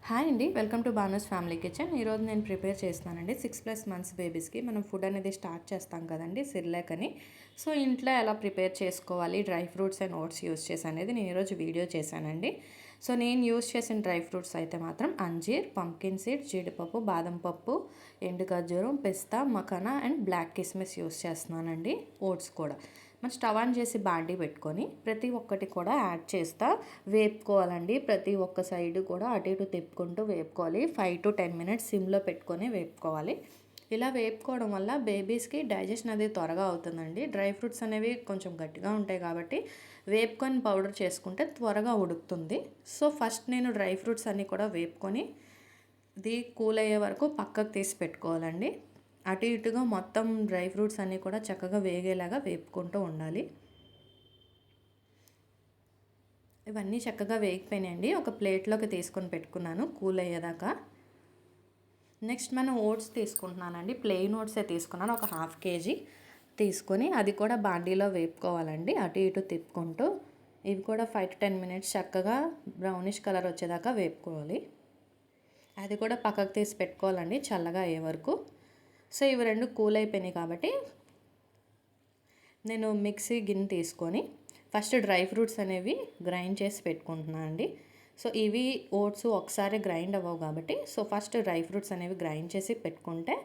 Hi అండి, welcome to బానస్ family kitchen. ఈరోజు నేను ప్రిపేర్ చేస్తున్నానండి 6+ మంత్స్ బేబీస్కి మనం ఫుడ్ అనేది స్టార్ట్ చేస్తాం కదండి, సిర్లాక్ అని. సో ఇంట్లో ఎలా ప్రిపేర్ చేసుకోవాలి, dry fruits and oats use చేసి అనేది నేను ఈరోజు వీడియో చేశానండి. సో నేను యూస్ చేసిన డ్రై ఫ్రూట్స్ అయితే మాత్రం అంజీర్, పంకిన్ సీడ్, జీడిపప్పు, బాదం పప్పు, ఎండు ఖర్జూరం, పిస్తా, మఖానా అండ్ బ్లాక్ కిస్మిస్ యూస్ చేస్తున్నానండి. ఓట్స్ కూడా మనం స్టవ్ ఆన్ చేసి బాండీ పెట్టుకొని ప్రతి ఒక్కటి కూడా యాడ్ చేస్తా వేపుకోవాలండి. ప్రతి ఒక్క సైడ్ కూడా అటు ఇటు తిప్పుకుంటూ వేపుకోవాలి. 5 to 10 minutes సిమ్లో పెట్టుకొని వేపుకోవాలి. ఇలా వేపుకోవడం వల్ల బేబీస్కి డైజెషన్ అనేది త్వరగా అవుతుందండి. డ్రై ఫ్రూట్స్ అనేవి కొంచెం గట్టిగా ఉంటాయి కాబట్టి వేపుకొని పౌడర్ చేసుకుంటే త్వరగా ఉడుకుతుంది. సో ఫస్ట్ నేను డ్రై ఫ్రూట్స్ అన్నీ కూడా వేపుకొని ఇది కూల్ అయ్యే వరకు పక్కకు తీసి పెట్టుకోవాలండి. అటు ఇటుగా మొత్తం డ్రై ఫ్రూట్స్ అన్నీ కూడా చక్కగా వేగేలాగా వేపుకుంటూ ఉండాలి. ఇవన్నీ చక్కగా వేగిపోయినాయండి. ఒక ప్లేట్లోకి తీసుకొని పెట్టుకున్నాను కూల్ అయ్యేదాకా. నెక్స్ట్ మనం ఓట్స్ తీసుకుంటున్నానండి. ప్లెయిన్ ఓట్సే తీసుకున్నాను, ఒక 1/2 kg తీసుకొని అది కూడా బాండీలో వేపుకోవాలండి. అటు ఇటు తిప్పుకుంటూ ఇవి కూడా 5 to 10 minutes చక్కగా బ్రౌనిష్ కలర్ వచ్చేదాకా వేపుకోవాలి. అది కూడా పక్కకు తీసి పెట్టుకోవాలండి చల్లగా అయ్యే వరకు. సో ఇవి రెండు కూల్ అయిపోయినాయి కాబట్టి నేను మిక్సీ గిన్నె తీసుకొని ఫస్ట్ డ్రై ఫ్రూట్స్ అనేవి గ్రైండ్ చేసి పెట్టుకుంటున్నాను అండి. సో ఇవి ఓట్స్ ఒకసారి గ్రైండ్ అవ్వవు కాబట్టి సో ఫస్ట్ డ్రై ఫ్రూట్స్ అనేవి గ్రైండ్ చేసి పెట్టుకుంటే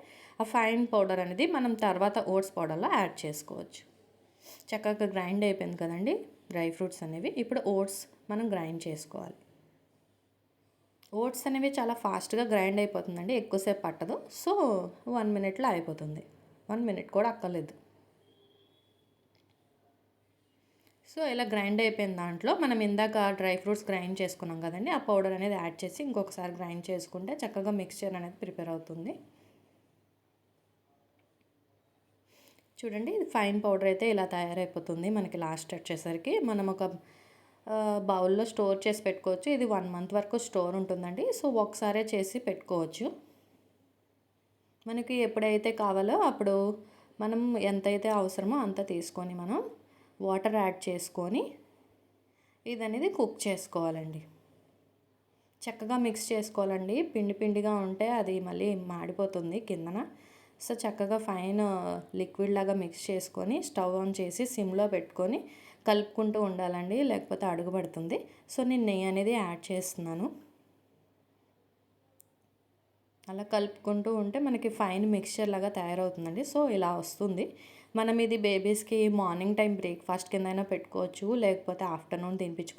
ఆ ఫైన్ పౌడర్ అనేది మనం తర్వాత ఓట్స్ పౌడర్లో యాడ్ చేసుకోవచ్చు. చక్కగా గ్రైండ్ అయిపోయింది కదండి డ్రై ఫ్రూట్స్ అనేవి. ఇప్పుడు ఓట్స్ మనం గ్రైండ్ చేసుకోవాలి. ఓట్స్ అనేవి చాలా ఫాస్ట్గా గ్రైండ్ అయిపోతుందండి, ఎక్కువసేపు పట్టదు. సో 1 minute అయిపోతుంది. 1 minute కూడా అక్కర్లేదు. సో ఇలా గ్రైండ్ అయిపోయిన దాంట్లో మనం ఇందాక డ్రై ఫ్రూట్స్ గ్రైండ్ చేసుకున్నాం కదండి, ఆ పౌడర్ అనేది యాడ్ చేసి ఇంకొకసారి గ్రైండ్ చేసుకుంటే చక్కగా మిక్స్చర్ అనేది ప్రిపేర్ అవుతుంది. చూడండి ఫైన్ పౌడర్ అయితే ఇలా తయారైపోతుంది. మనకి లాస్ట్ వచ్చేసరికి మనం ఒక బౌల్లో స్టోర్ చేసి పెట్టుకోవచ్చు. ఇది 1 month వరకు స్టోర్ ఉంటుందండి. సో ఒకసారే చేసి పెట్టుకోవచ్చు. మనకి ఎప్పుడైతే కావాలో అప్పుడు మనం ఎంతైతే అవసరమో అంత తీసుకొని మనం వాటర్ యాడ్ చేసుకొని ఇది అనేది కుక్ చేసుకోవాలండి. చక్కగా మిక్స్ చేసుకోవాలండి. పిండి పిండిగా ఉంటే అది మళ్ళీ మాడిపోతుంది కిందన. సో చక్కగా ఫైన్ లిక్విడ్ లాగా మిక్స్ చేసుకొని స్టవ్ ఆన్ చేసి సిమ్లో పెట్టుకొని కలుపుకుంటూ ఉండాలండి, లేకపోతే అడుగు పడుతుంది. సో నేను నెయ్యి అనేది యాడ్ చేస్తున్నాను. అలా కలుపుకుంటూ ఉంటే మనకి ఫైన్ మిక్స్చర్ లాగా తయారవుతుందండి. సో ఇలా వస్తుంది. మనం ఇది బేబీస్కి మార్నింగ్ టైం బ్రేక్ఫాస్ట్ కింద అయినా పెట్టుకోవచ్చు, లేకపోతే ఆఫ్టర్నూన్ తినిపించుకోవచ్చు.